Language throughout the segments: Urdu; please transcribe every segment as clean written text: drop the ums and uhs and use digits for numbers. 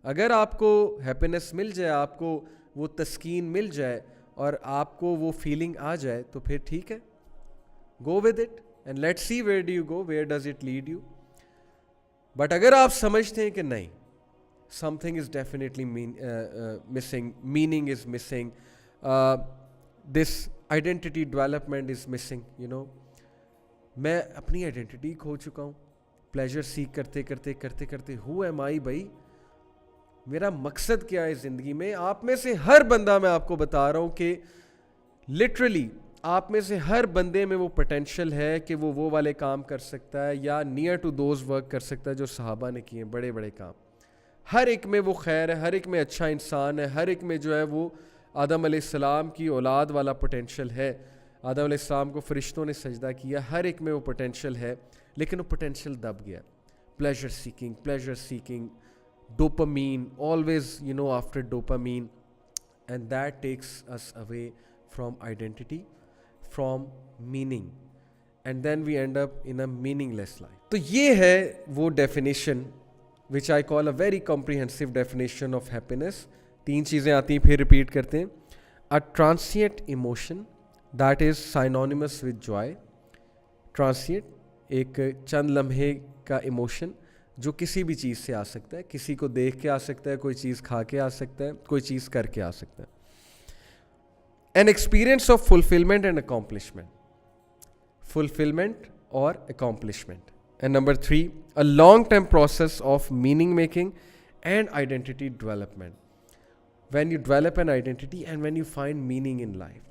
اگر آپ کو ہیپینس مل جائے, آپ کو وہ تسکین مل جائے اور آپ کو وہ فیلنگ آ جائے تو پھر ٹھیک ہے, go with it and let see where do you go, where does it lead you. But اگر آپ سمجھتے ہیں کہ نہیں, something is definitely missing, meaning is missing, this identity development is missing, you know, میں اپنی آئیڈینٹی کھو چکا ہوں, پلیجر سیکھ کرتے کرتے کرتے کرتے, ہو ایم آئی بھائی, میرا مقصد کیا ہے زندگی میں. آپ میں سے ہر بندہ, میں آپ کو بتا رہا ہوں کہ لٹرلی آپ میں سے ہر بندے میں وہ پوٹینشیل ہے کہ وہ والے کام کر سکتا ہے یا نیئر ٹو دوز ورک کر سکتا ہے جو صحابہ نے کیے ہیں, بڑے بڑے کام. ہر ایک میں وہ خیر ہے, ہر ایک میں اچھا انسان ہے, ہر ایک میں جو ہے وہ آدم علیہ السلام کی اولاد والا پوٹینشیل ہے. آدم علیہ السلام کو فرشتوں نے سجدہ کیا, ہر ایک میں وہ پوٹینشیل ہے, لیکن وہ پوٹینشیل دب گیا. Pleasure seeking, dopamine, always, you know, after dopamine, and that takes us away from identity, from meaning, and then we end up in a meaningless life. تو یہ ہے وہ definition which I call a very comprehensive definition of happiness. 3 چیزیں آتی ہیں, پھر ریپیٹ کرتے ہیں. A transient emotion that is synonymous with joy. Transient, ایک چند لمحے کا ایموشن جو کسی بھی چیز سے آ سکتا ہے, کسی کو دیکھ کے آ سکتا ہے, کوئی چیز کھا کے آ سکتا ہے, کوئی چیز کر کے آ سکتا ہے. An experience of fulfillment and accomplishment. Fulfillment اور accomplishment. And number 3, a long-term process of meaning making and identity development. When you develop an identity and when you find meaning in life.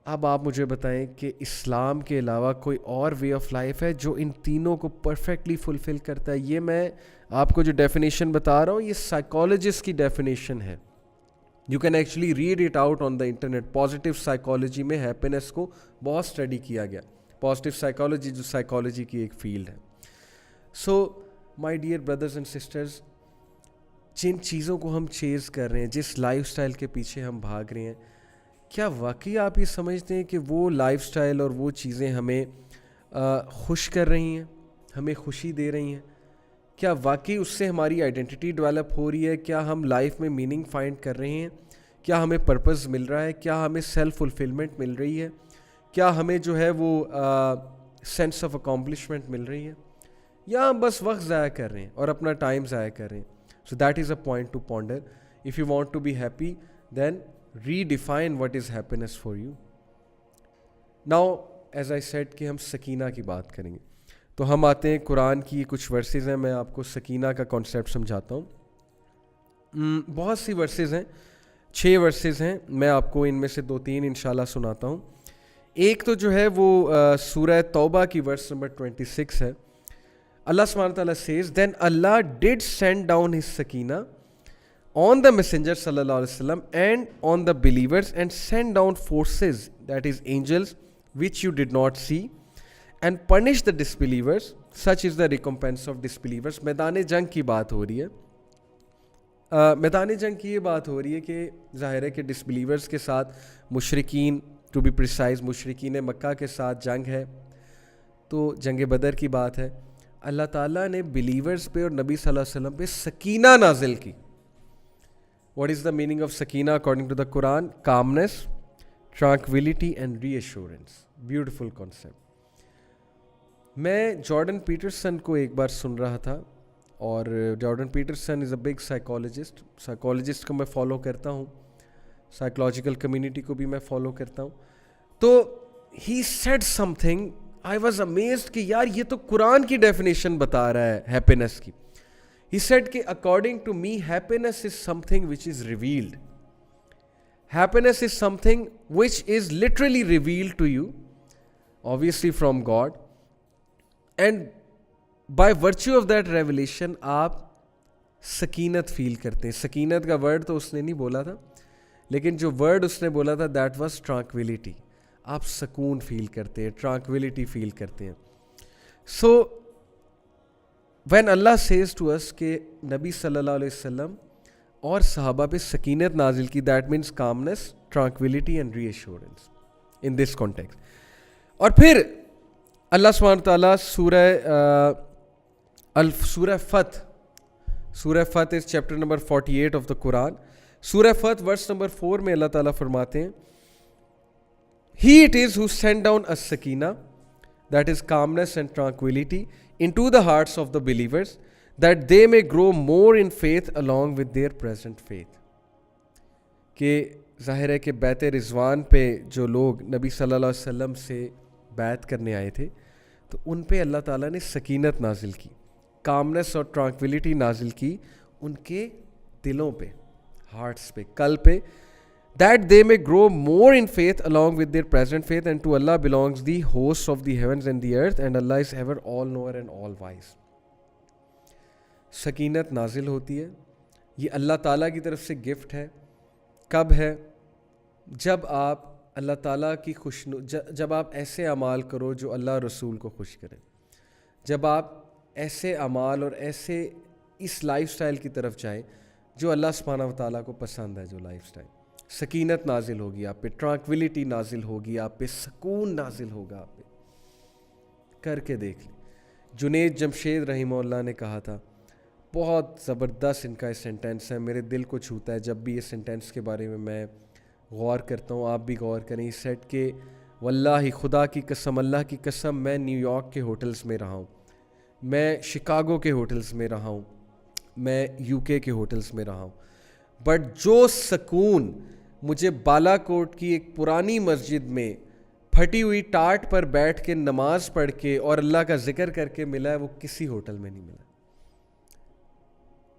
اب آپ مجھے بتائیں کہ اسلام کے علاوہ کوئی اور وے آف لائف ہے جو ان تینوں کو پرفیکٹلی فلفل کرتا ہے؟ یہ میں آپ کو جو ڈیفینیشن بتا رہا ہوں یہ سائیکالوجسٹ کی ڈیفینیشن ہے. You can actually read it out on the internet. Positive psychology میں ہیپینس کو بہت اسٹڈی کیا گیا. پازیٹیو سائیکالوجی جو سائیکالوجی کی ایک فیلڈ ہے. So my dear brothers and sisters, جن چیزوں کو ہم چیز کر رہے ہیں, جس لائف سٹائل کے پیچھے ہم بھاگ رہے ہیں, کیا واقعی آپ یہ سمجھتے ہیں کہ وہ لائف سٹائل اور وہ چیزیں ہمیں خوش کر رہی ہیں, ہمیں خوشی دے رہی ہیں؟ کیا واقعی اس سے ہماری آئیڈینٹی ڈیولپ ہو رہی ہے؟ کیا ہم لائف میں میننگ فائنڈ کر رہے ہیں؟ کیا ہمیں پرپز مل رہا ہے؟ کیا ہمیں سیلف فلفلمنٹ مل رہی ہے؟ کیا ہمیں جو ہے وہ سینس آف اکامپلشمنٹ مل رہی ہے؟ یا ہم بس وقت ضائع کر رہے ہیں اور اپنا ٹائم ضائع کر رہے ہیں؟ So that is a point to ponder. If you want to be happy then redefine what is happiness for you. Now as I said کہ ہم سکینہ کی بات کریں گے, تو ہم آتے ہیں قرآن کی کچھ ورسز ہیں. میں آپ کو سکینہ کا کانسیپٹ سمجھاتا ہوں. بہت سی ورسز ہیں, 6 ورسز ہیں. میں آپ کو ان میں سے 2-3 انشاءاللہ سناتا ہوں. ایک تو جو ہے وہ سورہ توبہ کی ورس نمبر 26 ہے. اللہ سبحانہ تعالیٰ says then Allah did send down his sakina on the messenger sallallahu alaihi wasallam and on the believers and send down forces, that is angels, which you did not see, and punish the disbelievers. Such is the recompense of disbelievers. میدان جنگ کی بات ہو رہی ہے. میدان جنگ کی یہ بات ہو رہی ہے کہ ظاہر ہے کہ ڈسبلیورس کے ساتھ مشرکین, ٹو بی پریسائز مشرکین مکہ کے ساتھ جنگ ہے. تو جنگ بدر کی بات ہے. اللہ تعالیٰ نے بلیورس پہ اور نبی صلی اللہ علیہ وسلم پہ سکینہ نازل کی. What is the meaning of sakina according to the Quran? Calmness, tranquility and reassurance. Beautiful concept. میں جارڈن پیٹرسن کو ایک بار سن رہا تھا, اور Jordan Peterson is a big psychologist. Psychologist کو میں فالو کرتا ہوں, سائیکولوجیکل کمیونٹی کو بھی میں فالو کرتا ہوں. تو he said some thing, I was amazed کہ یار یہ تو قرآن کی ڈیفینیشن بتا رہا ہے ہیپینس کی. He said کہ according to me happiness is something which is revealed. Happiness is something which is literally revealed to you, obviously from God, and by virtue of that revelation آپ سکینت فیل کرتے ہیں. سکینت کا ورڈ تو اس نے نہیں بولا تھا, لیکن جو ورڈ اس نے بولا تھا that was tranquility. آپ سکون فیل کرتے ہیں, tranquility فیل کرتے ہیں. So when Allah says to us کہ نبی صلی اللہ علیہ وسلم اور صحابہ پہ سکینت نازل کی, that means calmness, tranquility and reassurance in this context. اور پھر اللہ سبحانہ تعالیٰ سورہ فتح سورہ فتح چیپٹر نمبر 48 آف دا قرآن. سورہ فتح ورس نمبر 4 میں اللہ تعالیٰ فرماتے ہیں He it is who sent down a sakina, that is calmness and tranquility, into the hearts of the believers, that they may grow more in faith along with their present faith. کہ ظاہر ہے کہ بیت رضوان پہ جو لوگ نبی صلی اللہ علیہ وسلم سے بیعت کرنے آئے تھے تو ان پہ اللہ تعالیٰ نے سکینت نازل کی, کامنس اور ٹرانکویلٹی نازل کی ان کے دلوں پہ, ہارٹس پہ, قلب پہ, that they may grow more in faith along with their present faith, and to Allah belongs the hosts of the heavens and the earth, and Allah is ever all knower and all wise. سکینت نازل ہوتی ہے, یہ اللہ تعالیٰ کی طرف سے گفٹ ہے. کب ہے؟ جب آپ اللہ تعالیٰ کی جب آپ ایسے اعمال کرو جو اللہ رسول کو خوش کرے, جب آپ ایسے اعمال اور ایسے اس لائف سٹائل کی طرف جائیں جو اللہ سبحانہ و تعالیٰ کو پسند ہے, جو لائف سٹائل, سکینت نازل ہوگی آپ پہ, ٹرانکویلٹی نازل ہوگی آپ پہ, سکون نازل ہوگا آپ پہ. کر کے دیکھ لیں. جنید جمشید رحمہ اللہ نے کہا تھا, بہت زبردست ان کا یہ سینٹینس ہے, میرے دل کو چھوتا ہے جب بھی یہ سینٹینس کے بارے میں غور کرتا ہوں, آپ بھی غور کریں. اس سیٹ کہ واللہ خدا کی قسم, اللہ کی قسم, میں نیو یارک کے ہوٹلز میں رہا ہوں, میں شکاگو کے ہوٹلز میں رہا ہوں, میں یو کے ہوٹلز میں رہا ہوں, بٹ جو سکون مجھے بالا کوٹ کی ایک پرانی مسجد میں پھٹی ہوئی ٹاٹ پر بیٹھ کے نماز پڑھ کے اور اللہ کا ذکر کر کے ملا ہے, وہ کسی ہوٹل میں نہیں ملا.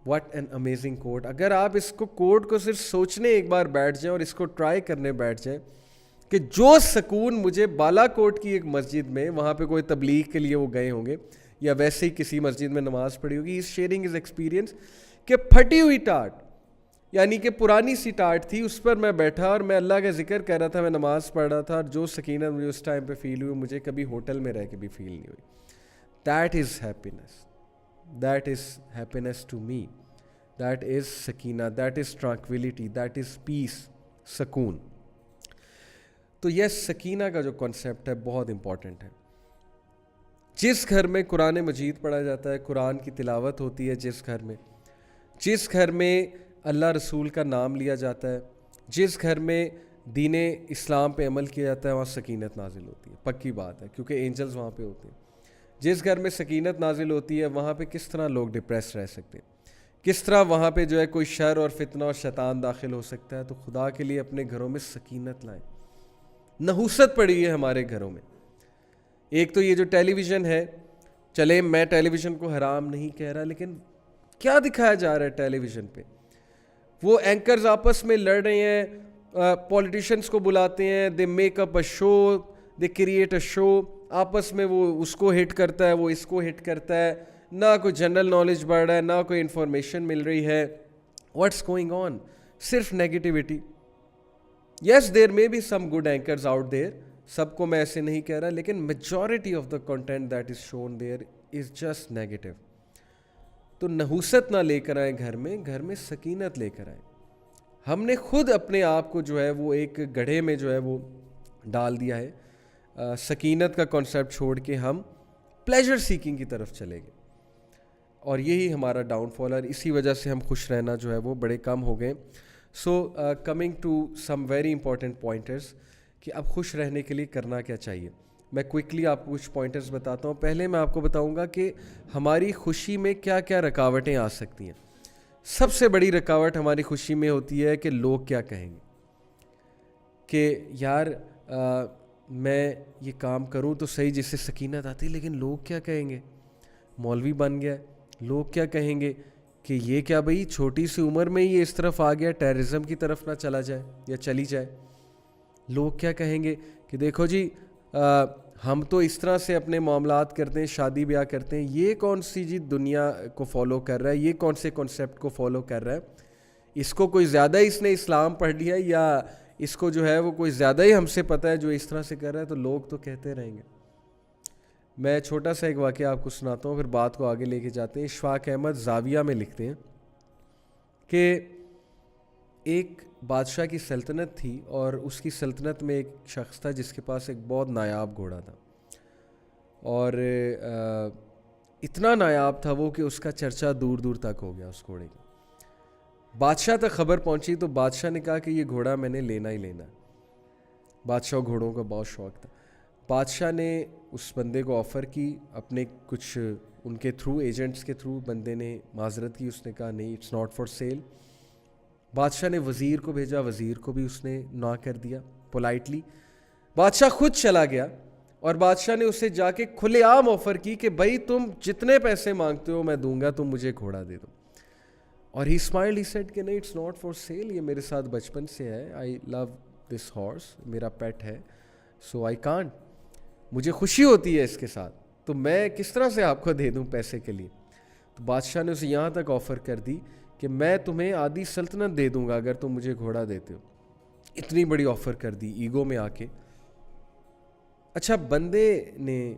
واٹ این امیزنگ کوٹ. اگر آپ اس کوٹ کو صرف سوچنے ایک بار بیٹھ جائیں اور اس کو ٹرائی کرنے بیٹھ جائیں کہ جو سکون مجھے بالا کوٹ کی ایک مسجد میں, وہاں پہ کوئی تبلیغ کے لیے وہ گئے ہوں گے یا ویسے ہی کسی مسجد میں نماز پڑھی ہوگی, اس شیئرنگ از ایکسپیرینس کہ پھٹی ہوئی ٹاٹ, یعنی کہ پرانی سی ٹاٹ تھی, اس پر میں بیٹھا اور میں اللہ کا ذکر کر رہا تھا, میں نماز پڑھ رہا تھا, اور جو سکینت مجھے اس ٹائم پہ فیل ہوئی مجھے کبھی ہوٹل میں رہ کے بھی فیل نہیں ہوئی. That is happiness, that is happiness to me, that is سکینہ, that is tranquility, that is peace, سکون. تو یہ سکینہ کا جو کانسیپٹ ہے بہت امپورٹنٹ ہے. جس گھر میں قرآن مجید پڑھا جاتا ہے, قرآن کی تلاوت ہوتی ہے, جس گھر میں اللہ رسول کا نام لیا جاتا ہے, جس گھر میں دین اسلام پہ عمل کیا جاتا ہے, وہاں سکینت نازل ہوتی ہے. پکی بات ہے, کیونکہ اینجلز وہاں پہ ہوتے ہیں. جس گھر میں سکینت نازل ہوتی ہے وہاں پہ کس طرح لوگ ڈپریس رہ سکتے ہیں, کس طرح وہاں پہ جو ہے کوئی شر اور فتنہ اور شیطان داخل ہو سکتا ہے. تو خدا کے لیے اپنے گھروں میں سکینت لائیں. نحوست پڑی ہے ہمارے گھروں میں. ایک تو یہ جو ٹیلی ویژن ہے, چلے میں ٹیلی ویژن کو حرام نہیں کہہ رہا, لیکن کیا دکھایا جا رہا ہے ٹیلی ویژن پہ؟ وہ اینکرز آپس میں لڑ رہے ہیں, پولیٹیشینس کو بلاتے ہیں, they make up a show, they create a شو, آپس میں وہ اس کو ہٹ کرتا ہے, وہ اس کو ہٹ کرتا ہے, نہ کوئی جنرل نالج بڑھ رہا ہے, نہ کوئی انفارمیشن مل رہی ہے. What's going on? صرف negativity. Yes there may be some good anchors out there, سب کو میں ایسے نہیں کہہ رہا, لیکن majority of the content that is shown there is just negative. تو نحوست نہ لے کر آئیں گھر میں سکینت لے کر آئیں. ہم نے خود اپنے آپ کو جو ہے وہ ایک گڑھے میں جو ہے وہ ڈال دیا ہے. سکینت کا کانسیپٹ چھوڑ کے ہم پلیجر سیکنگ کی طرف چلے گئے, اور یہی ہمارا ڈاؤن فال ہے. اسی وجہ سے ہم خوش رہنا جو ہے وہ بڑے کم ہو گئے. So coming to some very important pointers کہ اب خوش رہنے کے لیے کرنا کیا چاہیے. میں کوئکلی آپ کو کچھ پوائنٹرز بتاتا ہوں. پہلے میں آپ کو بتاؤں گا کہ ہماری خوشی میں کیا کیا رکاوٹیں آ سکتی ہیں. سب سے بڑی رکاوٹ ہماری خوشی میں ہوتی ہے کہ لوگ کیا کہیں گے, کہ یار میں یہ کام کروں تو صحیح جس سے سکینت آتی, لیکن لوگ کیا کہیں گے, مولوی بن گیا, لوگ کیا کہیں گے کہ یہ کیا بھائی چھوٹی سی عمر میں یہ اس طرف آ گیا, ٹیررزم کی طرف نہ چلا جائے یا چلی جائے. لوگ کیا کہیں گے کہ دیکھو جی ہم تو اس طرح سے اپنے معاملات کرتے ہیں, شادی بیاہ کرتے ہیں, یہ کون سی جی دنیا کو فالو کر رہا ہے, یہ کون سے کنسیپٹ کو فالو کر رہا ہے, اس کو کوئی زیادہ اس نے اسلام پڑھ لیا یا اس کو جو ہے وہ کوئی زیادہ ہی ہم سے پتہ ہے جو اس طرح سے کر رہا ہے. تو لوگ تو کہتے رہیں گے. میں چھوٹا سا ایک واقعہ آپ کو سناتا ہوں, پھر بات کو آگے لے کے جاتے ہیں. اشفاق احمد زاویہ میں لکھتے ہیں کہ ایک بادشاہ کی سلطنت تھی, اور اس کی سلطنت میں ایک شخص تھا جس کے پاس ایک بہت نایاب گھوڑا تھا, اور اتنا نایاب تھا وہ کہ اس کا چرچا دور دور تک ہو گیا اس گھوڑے کا. بادشاہ تک خبر پہنچی تو بادشاہ نے کہا کہ یہ گھوڑا میں نے لینا ہی لینا. بادشاہ گھوڑوں کا بہت شوق تھا. بادشاہ نے اس بندے کو آفر کی, اپنے کچھ ان کے تھرو, ایجنٹس کے تھرو. بندے نے معذرت کی, اس نے کہا نہیں, اٹس ناٹ فار سیل. بادشاہ نے وزیر کو بھیجا, وزیر کو بھی اس نے نہ کر دیا پولائٹلی. بادشاہ خود چلا گیا اور بادشاہ نے اسے جا کے کھلے عام آفر کی کہ بھائی تم جتنے پیسے مانگتے ہو میں دوں گا, تم مجھے گھوڑا دے دو. اور ہی اسمائلڈ, ہی سیڈ کہ نہیں, اٹس ناٹ فار سیل, یہ میرے ساتھ بچپن سے ہے, آئی لو دس ہارس, میرا پیٹ ہے, سو آئی کانٹ, مجھے خوشی ہوتی ہے اس کے ساتھ, تو میں کس طرح سے آپ کو دے دوں پیسے کے لیے. تو بادشاہ نے اسے یہاں تک آفر کر دی کہ میں تمہیں آدھی سلطنت دے دوں گا اگر تم مجھے گھوڑا دیتے ہو. اتنی بڑی آفر کر دی ایگو میں آ کے. اچھا, بندے نے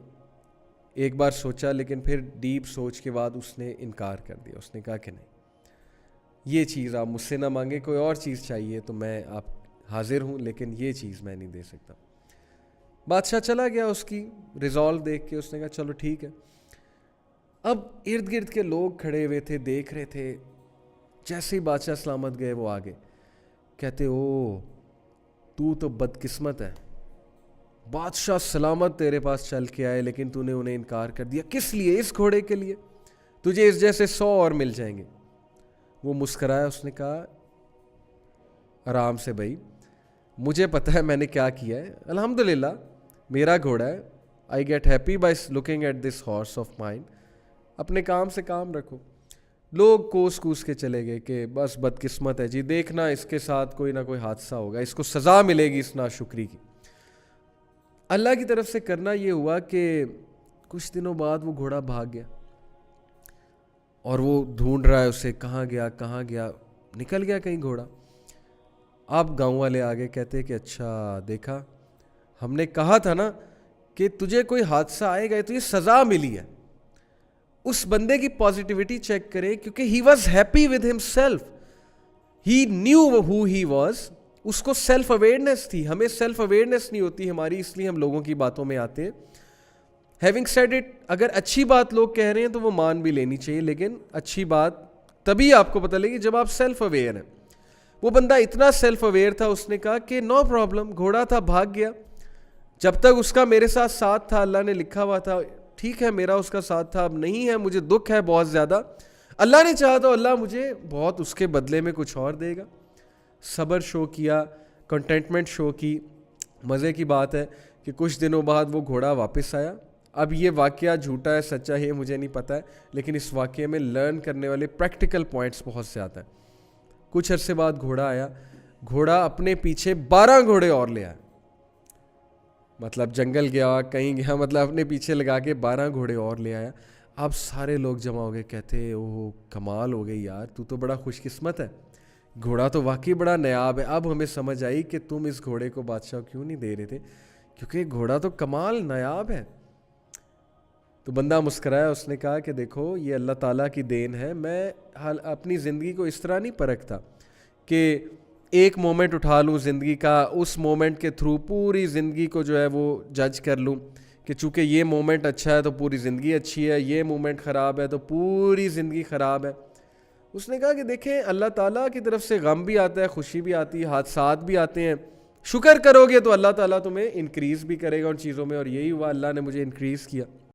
ایک بار سوچا, لیکن پھر ڈیپ سوچ کے بعد اس نے انکار کر دیا. اس نے کہا کہ نہیں, یہ چیز آپ مجھ سے نہ مانگے, کوئی اور چیز چاہیے تو میں آپ حاضر ہوں, لیکن یہ چیز میں نہیں دے سکتا. بادشاہ چلا گیا, اس کی ریزالو دیکھ کے اس نے کہا چلو ٹھیک ہے. اب ارد گرد کے لوگ کھڑے ہوئے تھے, دیکھ رہے تھے. جیسے ہی بادشاہ سلامت گئے وہ آگے کہتے, او تو تو بدقسمت ہے, بادشاہ سلامت تیرے پاس چل کے آئے لیکن تو نے انہیں انکار کر دیا. کس لیے؟ اس گھوڑے کے لیے, تجھے اس جیسے 100 اور مل جائیں گے. وہ مسکرایا, اس نے کہا آرام سے بھائی, مجھے پتہ ہے میں نے کیا کیا ہے, الحمدللہ میرا گھوڑا ہے, I get happy by looking at this horse of mine, اپنے کام سے کام رکھو. لوگ کوس کوس کے چلے گئے کہ بس بدقسمت ہے جی, دیکھنا اس کے ساتھ کوئی نہ کوئی حادثہ ہوگا, اس کو سزا ملے گی اس ناشکری کی. اللہ کی طرف سے کرنا یہ ہوا کہ کچھ دنوں بعد وہ گھوڑا بھاگ گیا, اور وہ ڈھونڈ رہا ہے اسے, کہاں گیا, نکل گیا کہیں گھوڑا. آپ گاؤں والے آگے کہتے کہ اچھا دیکھا, ہم نے کہا تھا نا کہ تجھے کوئی حادثہ آئے گا تو یہ سزا ملی ہے. اس بندے کی پازیٹیوٹی چیک کریں, کیونکہ he was happy with himself, he knew who he was. اس کو سیلف اویئرنیس تھی, ہمیں سیلف اویئرنیس نہیں ہوتی ہماری, اس لیے ہم لوگوں کی باتوں میں آتے ہیں. ہیونگ سیڈ اٹ, اگر اچھی بات لوگ کہہ رہے ہیں تو وہ مان بھی لینی چاہیے, لیکن اچھی بات تبھی آپ کو پتہ لگے جب آپ سیلف اویئر ہیں. وہ بندہ اتنا سیلف اویئر تھا, اس نے کہا کہ نو پرابلم, گھوڑا تھا بھاگ گیا, جب تک اس کا میرے ساتھ تھا, اللہ نے لکھا ہوا تھا, ٹھیک ہے میرا اس کا ساتھ تھا, اب نہیں ہے, مجھے دکھ ہے بہت زیادہ, اللہ نے چاہا تو اللہ مجھے بہت اس کے بدلے میں کچھ اور دے گا. صبر شو کیا, کنٹینٹمنٹ شو کی. مزے کی بات ہے کہ کچھ دنوں بعد وہ گھوڑا واپس آیا. اب یہ واقعہ جھوٹا ہے سچا ہے مجھے نہیں پتہ ہے, لیکن اس واقعے میں لرن کرنے والے پریکٹیکل پوائنٹس بہت زیادہ ہیں. کچھ عرصے بعد گھوڑا آیا, گھوڑا اپنے پیچھے 12 گھوڑے اور لے آیا, مطلب جنگل گیا کہیں گیا, مطلب اپنے پیچھے لگا کے 12 گھوڑے اور لے آیا. اب سارے لوگ جمع ہو گئے, کہتے اوہ کمال ہو گئی یار, تو بڑا خوش قسمت ہے, گھوڑا تو واقعی بڑا نایاب ہے. اب ہمیں سمجھ آئی کہ تم اس گھوڑے کو بادشاہ کیوں نہیں دے رہے تھے, کیونکہ گھوڑا تو کمال نایاب ہے. تو بندہ مسکرایا, اس نے کہا کہ دیکھو یہ اللہ تعالیٰ کی دین ہے, میں اپنی زندگی کو اس طرح نہیں پرکھتا کہ ایک مومنٹ اٹھا لوں زندگی کا, اس مومنٹ کے تھرو پوری زندگی کو جو ہے وہ جج کر لوں کہ چونکہ یہ مومنٹ اچھا ہے تو پوری زندگی اچھی ہے, یہ مومنٹ خراب ہے تو پوری زندگی خراب ہے. اس نے کہا کہ دیکھیں اللہ تعالیٰ کی طرف سے غم بھی آتا ہے, خوشی بھی آتی ہے, حادثات بھی آتے ہیں, شکر کرو گے تو اللہ تعالیٰ تمہیں انکریز بھی کرے گا ان چیزوں میں, اور یہی ہوا, اللہ نے مجھے انکریز کیا.